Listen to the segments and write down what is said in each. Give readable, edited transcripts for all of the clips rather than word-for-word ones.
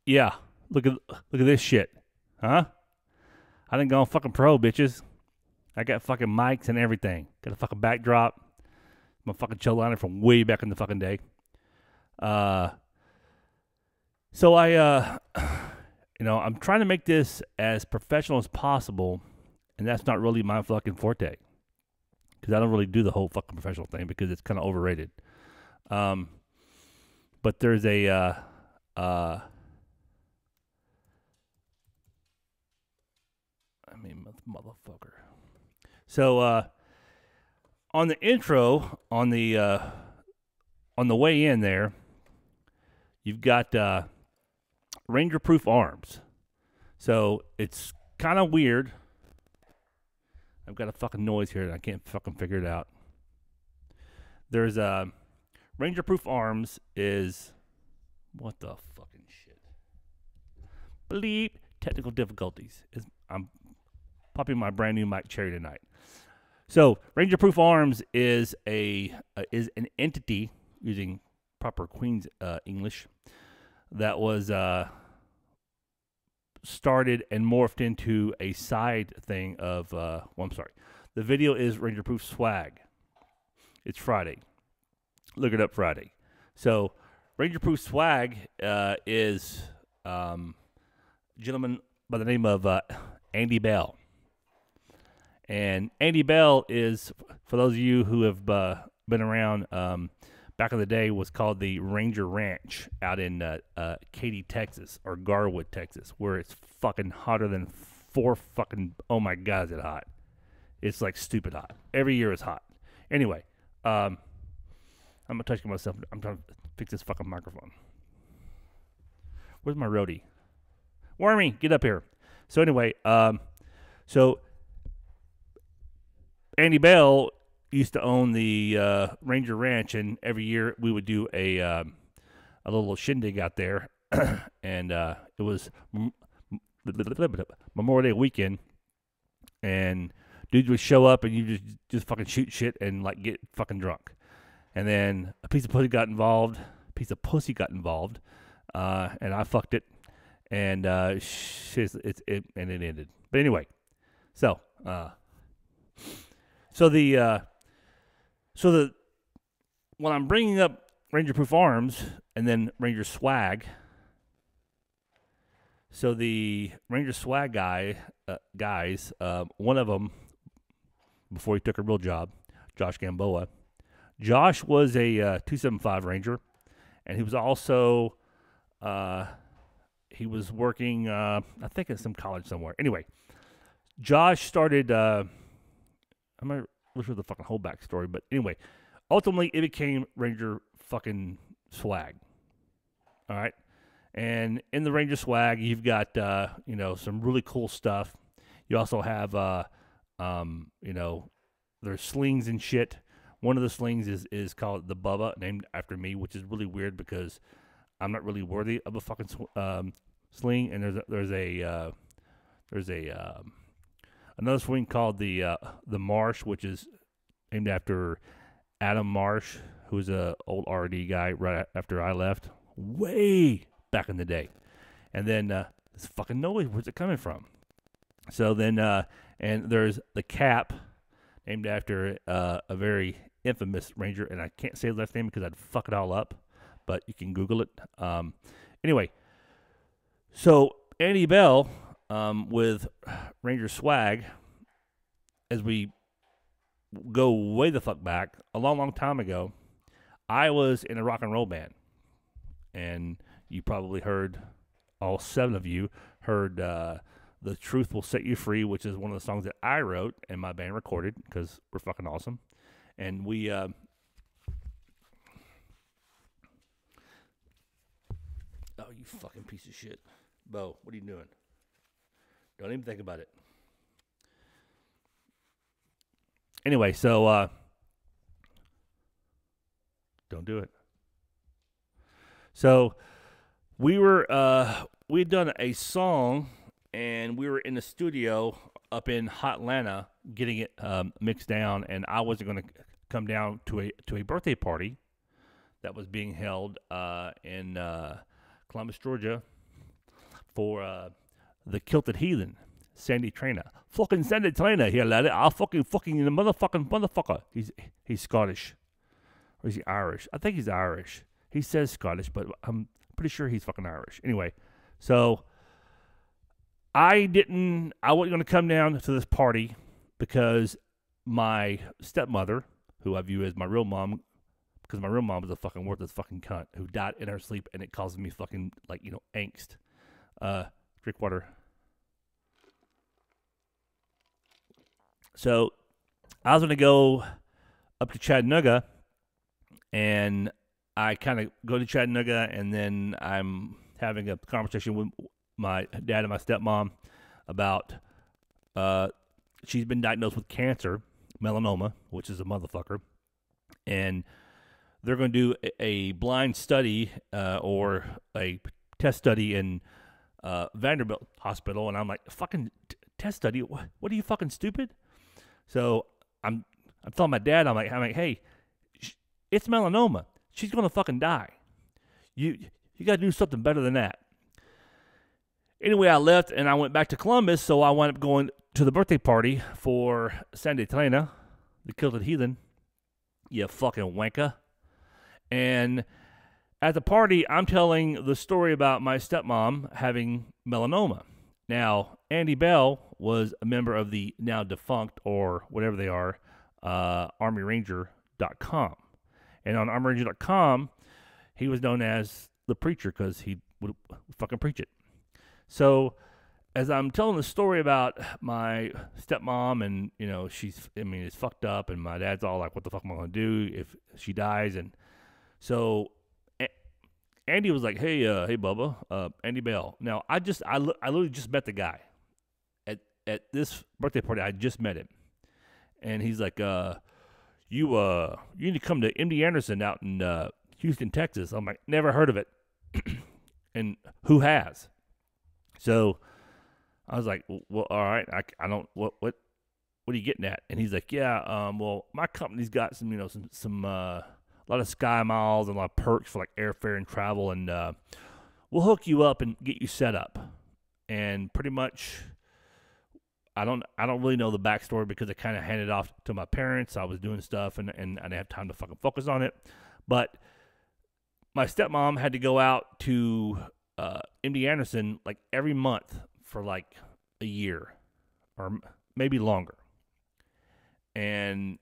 Yeah, look at this shit, huh? I done gone fucking pro, bitches. I got fucking mics and everything. Got a fucking backdrop. I'm a fucking chill liner from way back in the fucking day. So I'm trying to make this as professional as possible, and that's not really my fucking forte. Because I don't really do the whole fucking professional thing because it's kind of overrated. But there's a motherfucker. So on the intro, on the way in there, you've got Ranger Proof Arms. So it's kind of weird. I've got a fucking noise here and I can't fucking figure it out. There's Ranger Proof Arms is what the fucking shit. Bleep. Technical difficulties. I'm popping my brand new mic cherry tonight. So Ranger Proof Arms is is an entity, using proper Queen's English, that was started and morphed into a side thing of I'm sorry. The video is Ranger Proof Swag. It's Friday. Look it up, Friday. So Ranger Proof Swag is a gentleman by the name of Andy Bell. And Andy Bell is, for those of you who have been around, back in the day was called the Ranger Ranch out in Katy, Texas, or Garwood, Texas, where it's fucking hotter than oh my God, is it hot. It's like stupid hot. Every year is hot. Anyway, I'm going to touch myself. I'm trying to fix this fucking microphone. Where's my roadie? Wormy, get up here. So anyway, so Andy Bell used to own the Ranger Ranch, and every year we would do a little shindig out there, and it was Memorial Day weekend, and dudes would show up, and you just fucking shoot shit and like get fucking drunk, and then a piece of pussy got involved, and I fucked it, and it ended. But anyway, so when I'm bringing up Ranger Proof Arms and then Ranger Swag, so the Ranger Swag guys, one of them, before he took a real job, Josh Gamboa. Josh was a 275 Ranger, and he was also he was working, I think, at some college somewhere. Anyway, Josh started. I'm not sure the fucking whole backstory, but anyway, ultimately it became Ranger fucking Swag. All right, and in the Ranger Swag, you've got some really cool stuff. You also have there's slings and shit. One of the slings is called the Bubba, named after me, which is really weird because I'm not really worthy of a fucking sling. And there's another swing called the Marsh, which is named after Adam Marsh, who's a old R&D guy right after I left, way back in the day. And then this fucking noise, where's it coming from? So then, and there's the Cap, named after a very infamous Ranger, and I can't say the last name because I'd fuck it all up, but you can Google it. Anyway, so Andy Bell with Ranger Swag, as we go way the fuck back, a long, long time ago, I was in a rock and roll band, and you probably heard, all 7 of you heard The Truth Will Set You Free, which is one of the songs that I wrote and my band recorded because we're fucking awesome. And we oh, you fucking piece of shit. Bo, what are you doing? Don't even think about it. Anyway, so don't do it. So we'd done a song, and we were in the studio up in Hot Atlanta getting it mixed down, and I wasn't going to come down to a birthday party that was being held in Columbus, Georgia, for the Kilted Heathen, Sandy Trainer. Fucking Sandy Trainer here, laddie. I'll fucking the motherfucker. He's Scottish. Or is he Irish? I think he's Irish. He says Scottish, but I'm pretty sure he's fucking Irish. Anyway, so I wasn't going to come down to this party because my stepmother, who I view as my real mom, because my real mom was a fucking worthless fucking cunt who died in her sleep, and it caused me fucking, angst. Drink water. So I was going to go up to Chattanooga, and I kind of go to Chattanooga, and then I'm having a conversation with my dad and my stepmom about she's been diagnosed with cancer, melanoma, which is a motherfucker, and they're going to do a blind study or a test study in Vanderbilt Hospital, and I'm like, fucking test study? What are you, fucking stupid? So I'm telling my dad, I'm like, hey, it's melanoma. She's gonna fucking die. You gotta do something better than that. Anyway, I left and I went back to Columbus, so I wound up going to the birthday party for Sandy Trainer, the Kilted Heathen. You fucking wanker. And at the party, I'm telling the story about my stepmom having melanoma. Now, Andy Bell was a member of the now defunct, or whatever they are, ArmyRanger.com. And on ArmyRanger.com, he was known as the preacher because he would fucking preach it. So, as I'm telling the story about my stepmom, and, it's fucked up, and my dad's all like, what the fuck am I going to do if she dies? And so Andy was like, hey Bubba, Andy Bell. Now, I literally just met the guy at this birthday party. I just met him, and he's like, you need to come to MD Anderson out in Houston, Texas. I'm like, never heard of it, and who has? So I was like, well, all right, I don't what are you getting at? And he's like, yeah, well, my company's got some a lot of sky miles and a lot of perks for like airfare and travel, and we'll hook you up and get you set up. And pretty much, I don't really know the backstory because I kind of handed it off to my parents. I was doing stuff and I didn't have time to fucking focus on it. But my stepmom had to go out to MD Anderson like every month for like a year or maybe longer. And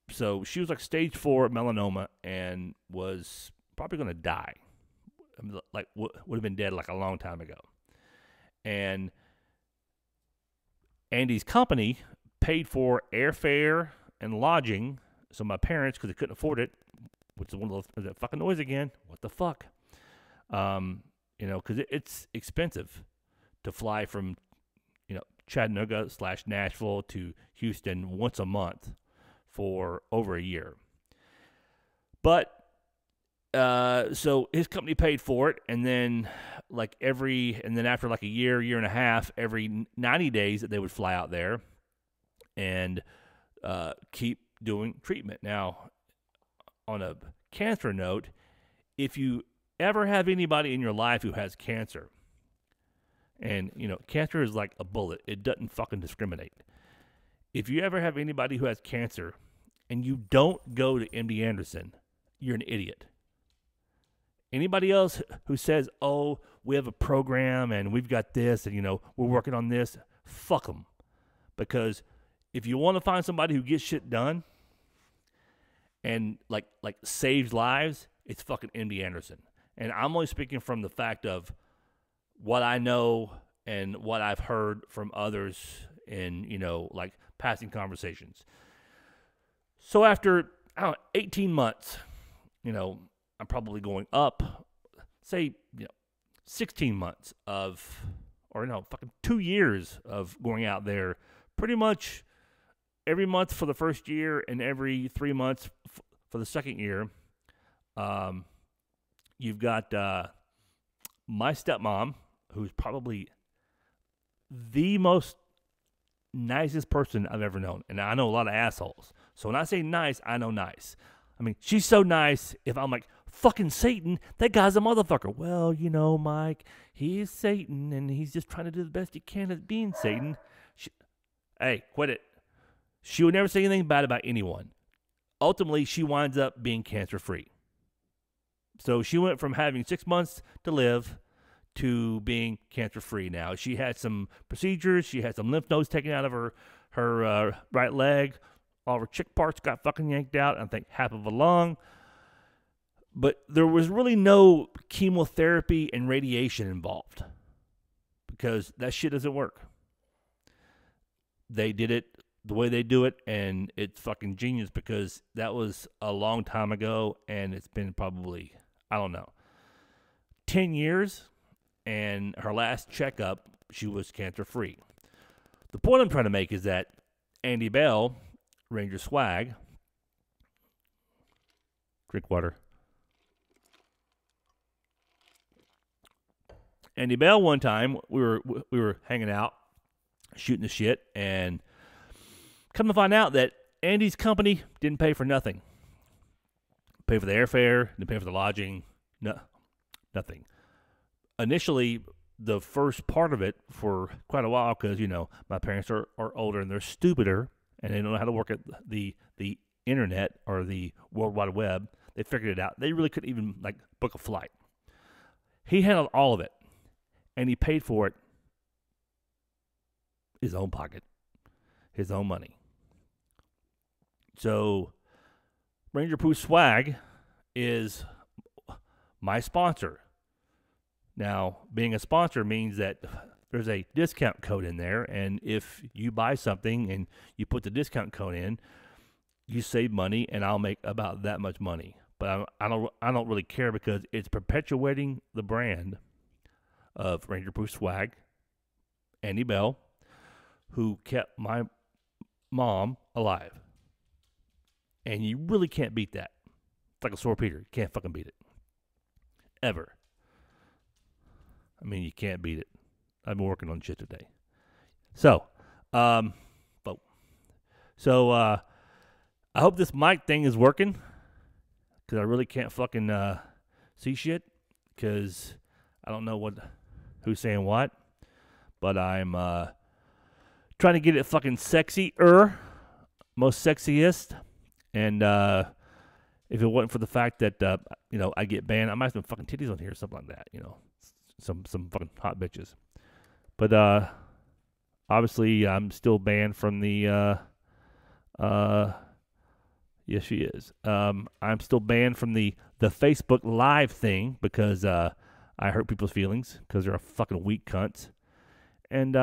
so she was like stage 4 melanoma and was probably going to die. Like would have been dead like a long time ago. And Andy's company paid for airfare and lodging. So my parents, because they couldn't afford it, which is one of those, that fucking noise again. What the fuck? Because it's expensive to fly from, Chattanooga/Nashville to Houston once a month for over a year. But so his company paid for it, and then after like a year and a half, every 90 days that they would fly out there and keep doing treatment. Now, on a cancer note, if you ever have anybody in your life who has cancer, and cancer is like a bullet, it doesn't fucking discriminate. If you ever have anybody who has cancer and you don't go to MD Anderson, you're an idiot. Anybody else who says, oh, we have a program and we've got this and, we're working on this, fuck them. Because if you want to find somebody who gets shit done and like saves lives, it's fucking MD Anderson. And I'm only speaking from the fact of what I know and what I've heard from others in, like passing conversations. So after 18 months, I'm probably going up, say, 16 months fucking 2 years of going out there pretty much every month for the first year and every 3 months for the second year. You've got my stepmom, who's probably the most nicest person I've ever known. And I know a lot of assholes. So when I say nice, I know nice. I mean, she's so nice, if I'm like fucking Satan. That guy's a motherfucker. Well, you know, Mike, he is Satan, and he's just trying to do the best he can at being Satan. Hey, quit it. She would never say anything bad about anyone. Ultimately, she winds up being cancer-free. So she went from having 6 months to live to being cancer-free now. She had some procedures. She had some lymph nodes taken out of her right leg. All of her chick parts got fucking yanked out. I think half of a lung. But there was really no chemotherapy and radiation involved because that shit doesn't work. They did it the way they do it, and it's fucking genius because that was a long time ago, and it's been probably, I don't know, 10 years, and her last checkup, she was cancer-free. The point I'm trying to make is that Andy Bell, Ranger Swag, drink water. Andy Bell, one time, we were hanging out, shooting the shit, and come to find out that Andy's company didn't pay for nothing. Pay for the airfare, didn't pay for the lodging, nothing. Initially, the first part of it for quite a while, because, you know, my parents are older and they're stupider, and they don't know how to work at the internet or the World Wide Web. They figured it out. They really couldn't even, like, book a flight. He handled all of it, and he paid for it his own pocket, his own money. So, Ranger Pooh Swag is my sponsor. Now, being a sponsor means that there's a discount code in there, and if you buy something and you put the discount code in, you save money, and I'll make about that much money. But I don't really care because it's perpetuating the brand of Ranger Pooh Swag, Andy Bell, who kept my mom alive. And you really can't beat that. It's like a sore Peter. You can't fucking beat it. Ever. I mean, you can't beat it. I've been working on shit today. So, I hope this mic thing is working. Because I really can't fucking see shit. Because I don't know who's saying what. But I'm trying to get it fucking sexier. Most sexiest. And if it wasn't for the fact that, I get banned, I might have some fucking titties on here or something like that, Some fucking hot bitches. But obviously I'm still banned from the, yes she is. I'm still banned from the Facebook Live thing because I hurt people's feelings because they're a fucking weak cunts. And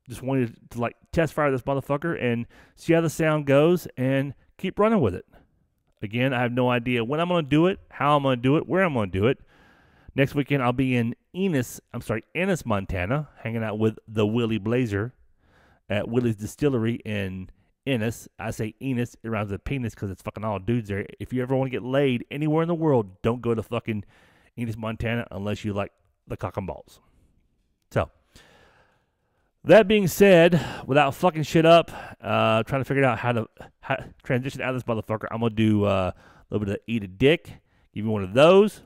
just wanted to test fire this motherfucker and see how the sound goes and keep running with it. Again, I have no idea when I'm going to do it, how I'm going to do it, where I'm going to do it. Next weekend, I'll be in Ennis, Montana, hanging out with the Willie Blazer at Willie's Distillery in Ennis. I say Ennis, it rhymes with penis because it's fucking all dudes there. If you ever want to get laid anywhere in the world, don't go to fucking Ennis, Montana unless you like the cock and balls. So, that being said, without fucking shit up, trying to figure out how to transition out of this motherfucker, I'm going to do a little bit of eat a dick. Give me one of those.